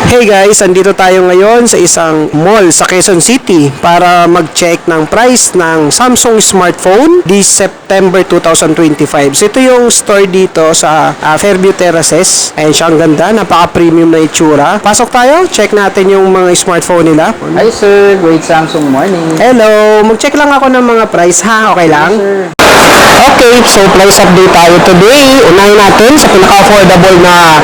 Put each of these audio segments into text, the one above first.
Hey guys, andito tayo ngayon sa isang mall sa Quezon City para mag-check ng price ng Samsung smartphone this September 2025. So ito yung store dito sa Fairview Terraces. Ayan siya, ang ganda, napaka-premium na itsura. Pasok tayo, check natin yung mga smartphone nila. Hi sir, great Samsung morning. Hello, mag-check lang ako ng mga price ha, okay lang? Sir. Okay, so price update tayo today. Unahin natin sa pinaka-affordable na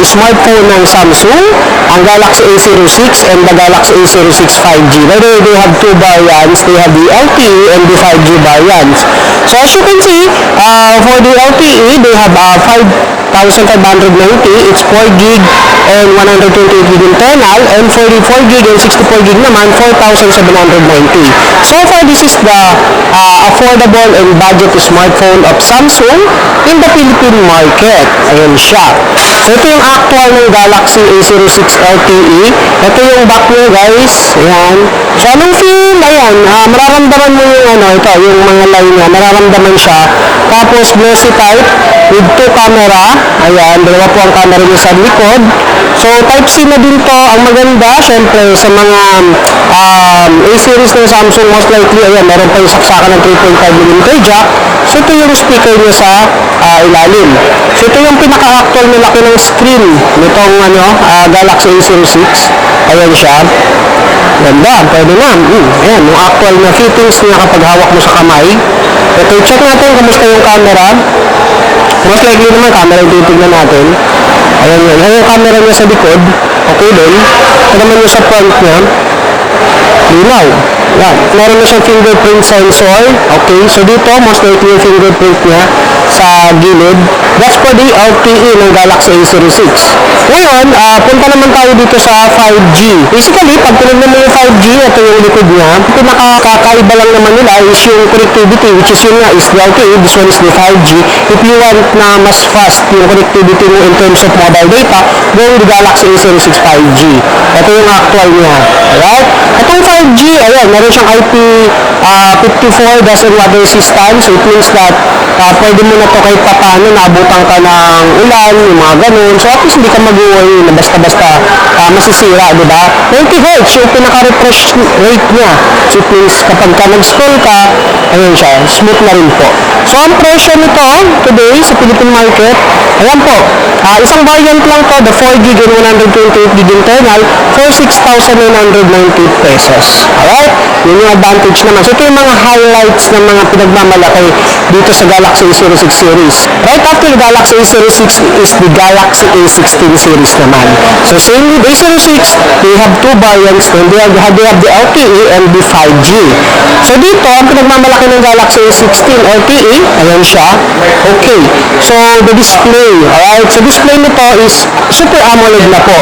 smartphone ng Samsung, ang Galaxy A06 and the Galaxy A06 5G. By the way, they have two variants. They have the LTE and the 5G variants. So as you can see, for the LTE, they have 5,590. It's 4GB and 128GB internal. And for the 4GB and 64GB naman, 4,790. So far, this is the affordable and budget smartphone of Samsung in the Philippine market. Ayan siya. So ito yung actual ng Galaxy A06 LTE. Ito yung back niya guys. Ayan. So anong feel? Ayan. Mararamdaman mo yung yung mga line niya. Mararamdaman siya. Tapos glossy type with two camera. Ayan. Dalawa po ang camera niya sa likod. So Type-C na din to. Ang maganda, syempre sa mga A-series ng Samsung, most likely, ayan, meron pa yung saksakan ng 3.5mm jack. So ito yung speaker niya sa ilalim. So ito yung pinaka-actual na laki ng screen nitong Galaxy A06. Ayan siya. Ganda, pwede na. Ayan, yung actual na fittings niya kapag hawak mo sa kamay. Ito, check natin kamusta yung camera. Most likely naman, camera yung titignan natin. Ayan yun. Ayan yung camera niya sa likod. Okay din. Ito naman yung sa front niya. Linaw. Yan. Meron na siyang fingerprint sensor. Okay. So dito, most likely yung fingerprint niya sa gilid. That's for the LTE ng Galaxy A06. Ngayon, punta naman tayo dito sa 5G. Basically, pag tinignan mo yung 5G, ito yung likod niya. Pinakakaiba lang naman nila is yung connectivity, which is yun nga is the LTE. This one is the 5G. If you want na mas fast yung connectivity mo in terms of mobile data, go with the Galaxy A06 5G. Ito yung actual niya. Alright? Itong 5G, ayan, meron siyang IP54 doesn't water resistant. So it means that pwede mo na ito kahit paano naabutan ka ng ulan, yung mga ganun. So at least hindi ka mag-worry na basta-basta masisira, di ba? 20Hz yung pinaka-refresh rate niya. So it means kapag ka nag-scroll ka, ayan siya, smooth na rin po. So ang presyo nito today sa Philippine market, ayan po, isang variant lang to, the 4GB and 128GB internal for 6,990 pesos. Alright? Yun yung advantage naman. So ito yung mga highlights ng mga pinagmamalaki dito sa Galaxy A06 series. Right after the Galaxy A06 is the Galaxy A16 series naman. So same with A06, they have two variants and they have the LTE and the 5G. So dito, ang pinagmamalaki ng Galaxy A16 LTE, ayan siya. Okay. So the display, alright? So display nito is Super AMOLED na po.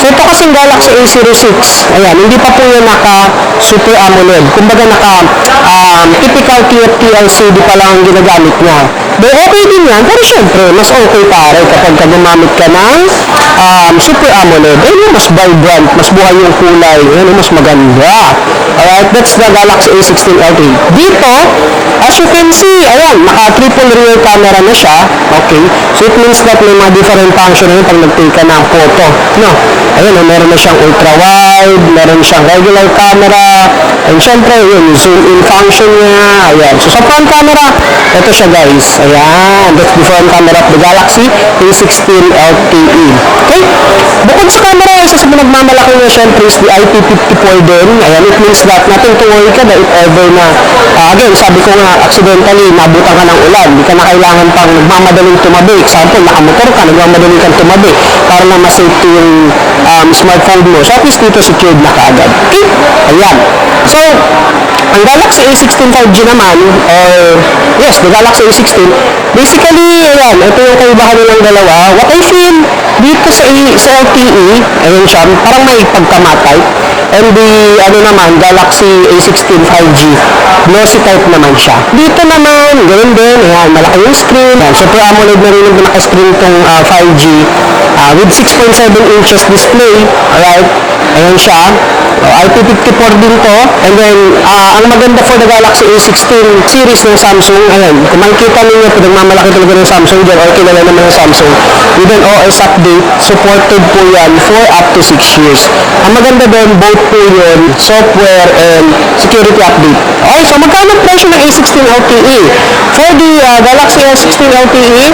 So ito kasing Galaxy A06, ayan, hindi pa po yan naka-Super AMOLED. Kumbaga typical TFT LCD pa lang ang ginagamit niya. But okay din yan, pero syempre, mas okay pare kapag gumamit ka ng Super AMOLED. Mas vibrant, mas buhay yung kulay, mas maganda. Alright, that's the Galaxy A16 LTE. Dito, as you can see, ayan, naka-triple rear camera na siya. Okay, so it means that may mga different function na yun pag nag-take ka ng photo. No, ayan, meron na siyang ultra-wide, meron siyang regular camera, and syempre, yun, zoom in function niya. Ayan, so sa front camera, ito siya guys. Ayan, that's the front camera of the Galaxy A16 LTE. Okay, bukod sa camera, isa sa pinagmamalaki niya syempre is the IP54 din. Ayan, it means that nothing to worry ka na if ever na, again, sabi ko nga, accidentally, nabutan ka ng ulan, hindi ka na kailangan pang nagmamadaling tumabi. Example, nakamotor ka, nagmamadaling kang tumabi para na ma-safety yung smartphone mo. So at least dito secured na kaagad. Okay, ayan. So, ang Galaxy A16 5G naman, or yes, the Galaxy A16, basically, ayan, ito yung kaibahan nilang dalawa. What I feel dito sa LTE, ayun siya, parang may pagka-matte type. And the, naman, Galaxy A16 5G, glossy type naman siya. Dito naman, ganoon din, ayan, malaki yung screen. Ayan, Super AMOLED na rin yung pinaka-screen itong 5G with 6.7 inches display. Alright? Ayan siya. IP54 din to. And then, ang maganda for the Galaxy A16 series ng Samsung, ayan, kung makikita ninyo, pinagmamalaki talaga ng Samsung dyan, or kilala naman ng Samsung, with an OS update, supported po yan for up to 6 years. Ang maganda doon, both po yun, software and security update. Okay, so magkano presyo ng A16 LTE? For the Galaxy A16 LTE,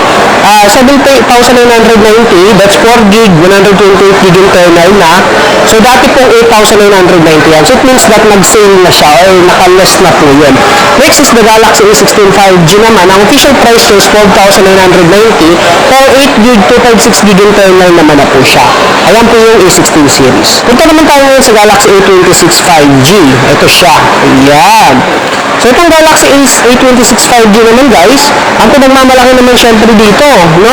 7,990, that's 4 gig, 128 gig internal na. So dati po 8,990 yan. So it means that nag-sale na siya or naka-less na po yun. Next is the Galaxy A16 5G naman. Ang official price is 12,990 for 8 gig, 256 gig internal naman na po siya. Ayan po yung A16 series. Punta naman tayo ngayon sa Galaxy A26 5G. Ito siya. Ayan. So itong Galaxy A26 5G naman guys, ang pinagmamalaki naman syempre dito, no?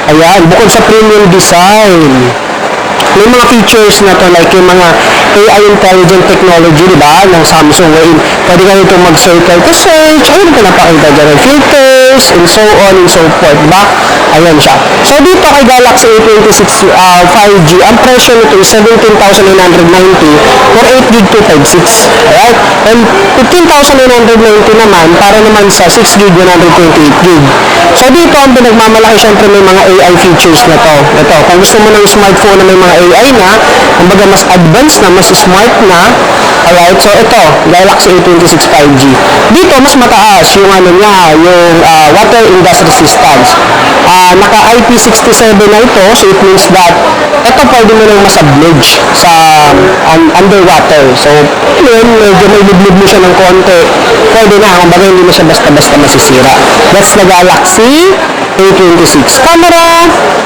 Ayan, bukod sa premium design, may mga features na to like yung mga AI intelligent technology, di ba, ng Samsung, wherein pwede ka nito mag-circle to search, ayun ka napakita dyan, filters, and so on and so forth, ba? Ayan siya. So dito kay Galaxy A26 5G, ang presyo nito is 17,990 for 8 gig 256. Alright? And 15,990 naman para naman sa 6 gig 128 gig. So dito ang pinagmamalaki syempre may mga AI features na to. Ito, kung gusto mo ng smartphone na may mga AI na, kumbaga mas advanced na, mas smart na, alright, so ito, Galaxy A26 5G. Dito, mas mataas yung ano niya, yung water and dust resistance. Naka IP67 na ito, so it means that ito pwede mo nang masubmerge sa underwater. So, yun, medyo may liblib mo siya ng konti. Pwede na, kumbaga hindi mo siya basta-basta masisira. That's the Galaxy A26. Camera,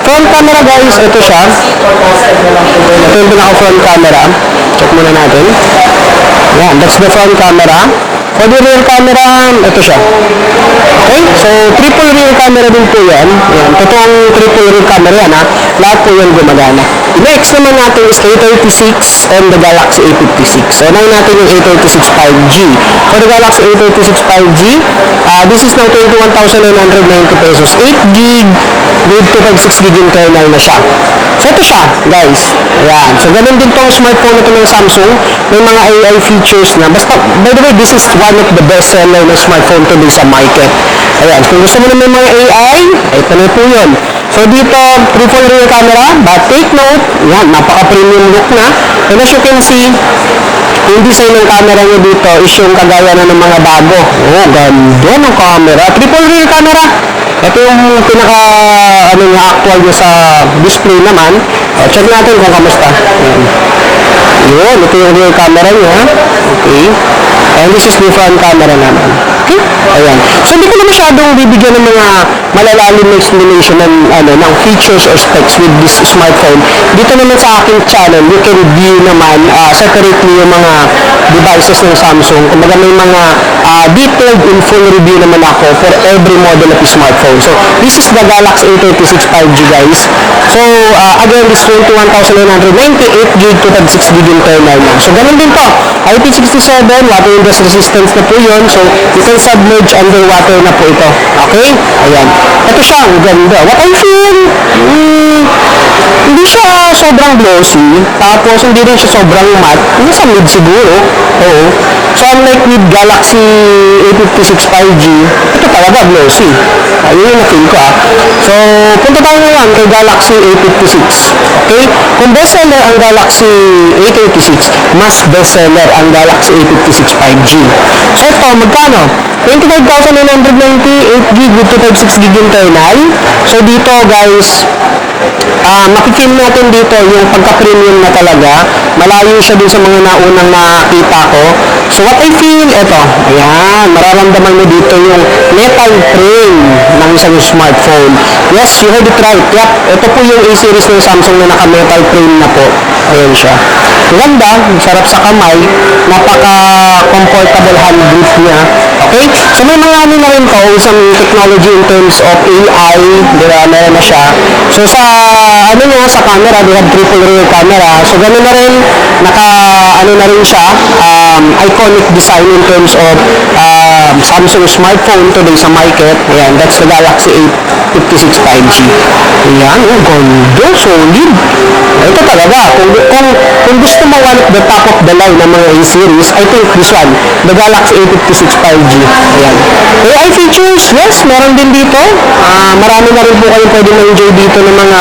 front camera guys, ito siya. Ito yung pinaka-front camera. Check muna natin. Yan, that's the front camera. For the rear camera, ito siya. Okay, so triple rear camera din po yan. Yan, totoong triple rear camera yan ha. Lahat po yan gumagana. Next naman natin is A36 and the Galaxy A56. So, unahin natin yung A36 5G. For the Galaxy A36 5G, this is now 21,990 pesos. 8 gig with 256 gig internal na siya. So, ito siya, guys. Ayan. So, ganun din tong smartphone ito ng Samsung. May mga AI features na. Basta, by the way, this is one of the best seller ng smartphone today sa market. Ayan. Kung gusto mo na may mga AI, ito na po yun. So, dito, triple rear camera. But take note, yan, napaka-premium look na. And as you can see, yung design ng camera nyo dito is yung kagaya na ng mga bago. Oh, ganda ng camera. Triple rear camera. Ito yung pinaka, ano nga, actual nyo sa display naman. Check natin kung kamusta. Yun, ito yung rear camera nyo, ha? Okay. And this is the front camera naman. Okay? Ayan. So, hindi ko na masyadong bibigyan ng mga malalalim na explanation ng features or specs with this smartphone. Dito naman sa aking channel, you can view naman separately yung mga devices ng Samsung. Kumbaga may mga detailed in full review naman ako for every model of smartphone. So, this is the Galaxy A36 5G guys. So, again, this 21,998 gig to 6 gig internal na. So, ganun din to. IP67, water and dust resistance na po yun. So, you can submerge underwater na po ito. Okay? Ayan. Ito siya, ang ganda. What I feel, hindi siya sobrang glossy. Tapos, hindi rin siya sobrang matte. Nasa mid siguro. Oo. So, unlike with Galaxy A56 5G, ito talaga glossy. Ayun yung na-feel ko So, punta tayo ngayon kay Galaxy A56. Okay? Kung bestseller ang Galaxy A86, mas bestseller ang Galaxy A56 5G. So, ito, magkano? 25,990, 8 gig with 256 gig internal. So, dito guys, makikil natin dito yung pagka-premium na talaga. Malayo siya dun sa mga naunang nakita ko. So, what I feel, ito, ayan, mararamdaman mo dito yung metal frame ng isang smartphone. Yes, you heard it right. Yep, ito po yung A-series ng Samsung na naka-metal frame na po. Ayan siya. Ganda, sarap sa kamay, napaka-comfortable hand grip niya. Okay? So, may mga ano na rin to, isang technology in terms of AI, diba, meron na siya. So, sa, ano nga, sa camera, they have triple rear camera. So, gano'n na rin, ano na rin siya, iconic design in terms of Samsung smartphone today sa market. Ayan, that's the Galaxy A56 5G. Ayan, oh, ganda, solid. Ito talaga, kung kung gusto mo one of the top of the line ng mga A-series, I think this one, the Galaxy A56 5G. Ayan. AI features, yes, meron din dito. Marami na rin po kayong pwede ma-enjoy dito ng mga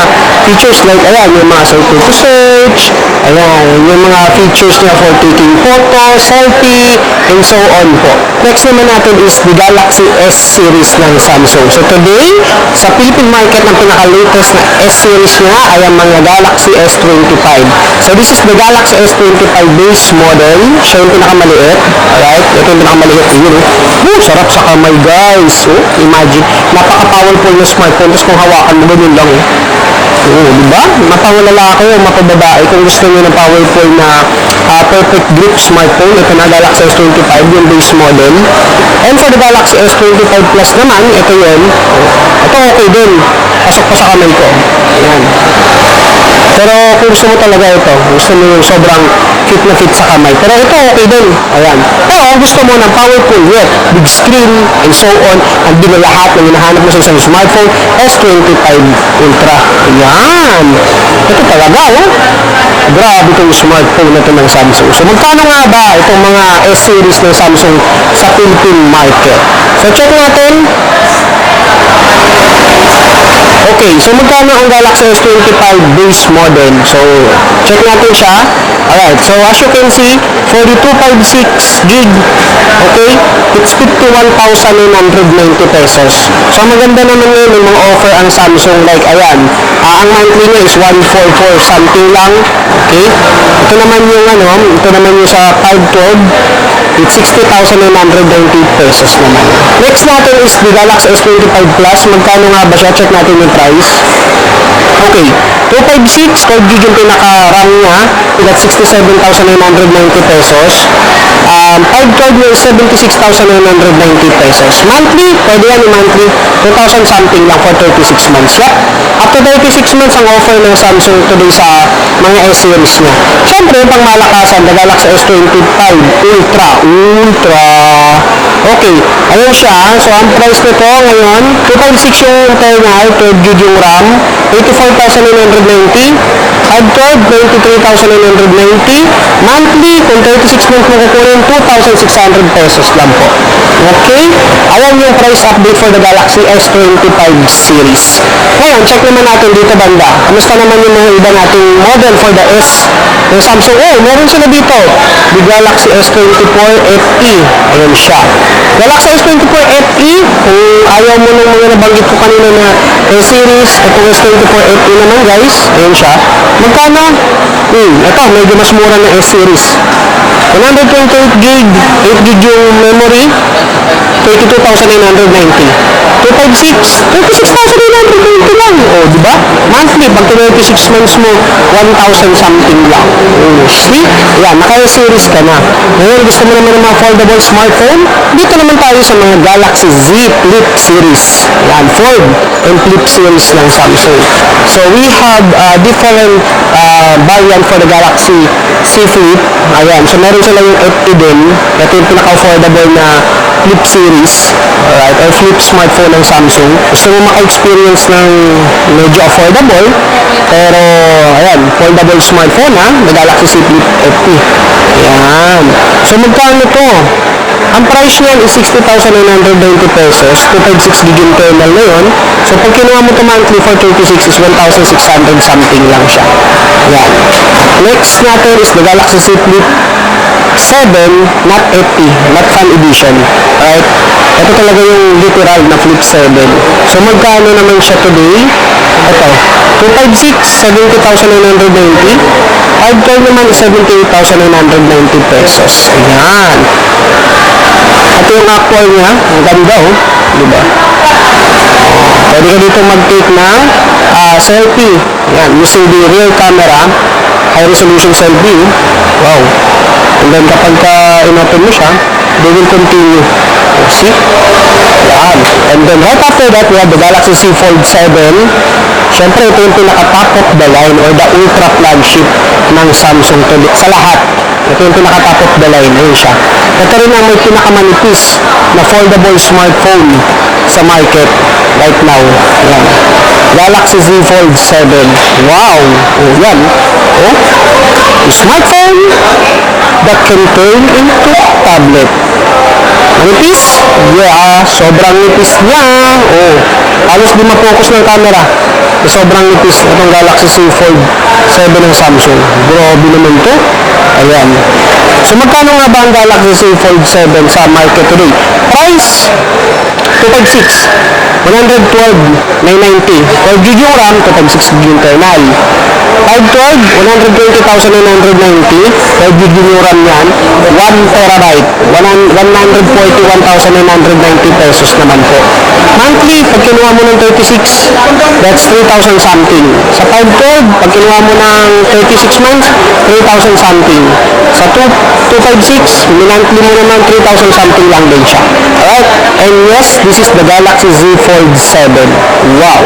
features like, ayan, yung mga circle to search, ayan, yung mga features niya for taking photo, selfie, and so on po. Next naman natin is the Galaxy S series ng Samsung. So today, sa Philippine market ng pinaka-latest na S series niya ay ang mga Galaxy S25. So this is the Galaxy S25 base model. Siya yung pinakamaliit. Alright? Ito yung pinakamaliit. Yun, sarap sa kamay, guys. Imagine, napaka-powerful na smartphone. Tapos kung hawakan mo, ganun lang. Diba? Mapawalalaki o mapababae kung gusto nyo ng powerful na perfect grip smartphone. Ito na Galaxy S25, yung base model. And for the Galaxy S25 Plus naman, ito yun. Ito okay din. Pasok pa sa kamay ko. Ayan. Pero kung gusto mo talaga ito, gusto mo yung sobrang fit na fit sa kamay. Pero ito okay din. Ayan. Pero kung gusto mo ng powerful yet, big screen, and so on, ang din lahat na hinahanap mo sa isang smartphone, S25 Ultra. Ayan. Ito talaga, oh. Grabe itong smartphone na ito ng Samsung. So magkano nga ba itong mga S-series ng Samsung sa Philippine market? So check natin. Okay, so magkano ang Galaxy S25 base model? So, check natin siya. Alright, so as you can see, 4256 gig, okay, it's 51,990 pesos. So, maganda naman yun, may mga offer ang Samsung, like, ayan, ang monthly niya is 144 something lang, okay. Ito naman yung, ito naman yung sa 512, it's 60,990 pesos naman. Next natin is the Galaxy S25 Plus. Magkano nga ba siya? Check natin yung price. Okay, 256, 12GB yung pinaka-RAM niya. That's 67,990 pesos. 512 is 76,990 pesos. Monthly, pwede yan yung monthly, 2,000 something lang for 36 months. Yep. Up to 36 months ang offer ng Samsung today sa mga S-series niya. Siyempre, pang malakasan, the Galaxy S25 Ultra. Okay, ayun siya. So, ang price nito ngayon, 256 yung internal, 12GB yung RAM, 84,990. 512, 93,990. Monthly, kung 36 months mo kukunin, 2,600 pesos lang po. Okay? Ayan yung price update for the Galaxy S25 series. Ngayon, check naman natin dito banda. Kamusta naman yung mga iba nating model for the S ng Samsung? Oh, meron sila dito. The Galaxy S24 FE. Ayan siya. Galaxy S24 FE, kung ayaw mo nung mga nabanggit ko kanina na S-series, itong S24 FE naman guys, ayan siya. Magkano? Ito, medyo mas mura na S-series. 128 gig, 8 gig yung memory, 32,990. 256, 36,990 lang. O, diba? Monthly, pag 26 months mo, 1,000 something lang. See? Yan, naka-series ka na. Ngayon, gusto mo naman ng mga foldable smartphone? Dito naman tayo sa mga Galaxy Z Flip series. Yan, fold and flip series ng Samsung. So, we have different variant for the Galaxy Z Flip. Ayan, so meron sila yung FE din. Ito yung pinaka-affordable na flip series. Alright, or flip smartphone ng Samsung. Gusto mo maka-experience ng medyo affordable, pero, ayan, foldable smartphone ha, the Galaxy Z Flip FE. Ayan. So, magkano to? Ang price niyan is 60,990 pesos. 256 gig internal na yun. So, pag kinuha mo ito monthly for 36 is 1,600 something lang siya. Ayan. Next natin is the Galaxy Z Flip 7, not FE, not fan edition. Right? Ito talaga yung literal na Flip 7. So, magkano naman siya today? Ito, 256, 70,990. 512 naman is 78,990 pesos. Ayan. Ito yung actual niya. Ang ganda, oh. Diba? Pwede ka dito mag-take ng selfie. Ayan, using the rear camera. High resolution selfie. Wow. And then kapag in-open mo siya, they will continue. See? Yan. And then right after that, we have the Galaxy Z Fold 7. Siyempre, ito yung pinaka-top of the line or the ultra flagship ng Samsung sa lahat. Ito yung pinaka-top of the line. Ayun siya. Ito rin ang may pinakamanipis na foldable smartphone sa market right now. Yan. Galaxy Z Fold 7. Wow! Oh, yan. Oh. smartphone that can turn into tablet. Nipis? Yeah, sobrang nipis niya. Oh, halos di ma-focus ng camera. Sobrang nipis itong Galaxy Z Fold 7 ng Samsung. Grabe naman to. Ayan. So magkano nga ba ang Galaxy Z Fold 7 sa market today? Price 256, 112, 990. 12GB yung RAM, 256GB yung internal. 512, 120,990. 12GB yung RAM yan. 1TB, 141,990 pesos naman po. Monthly, pag kinuha mo ng 36, that's 3,000 something. Sa 512, pag kinuha mo ng 36 months, 3,000 something. Sa 256, monthly mo naman 3,000 something lang din siya. Alright? And yes, this is the Galaxy Z Fold 7. Wow!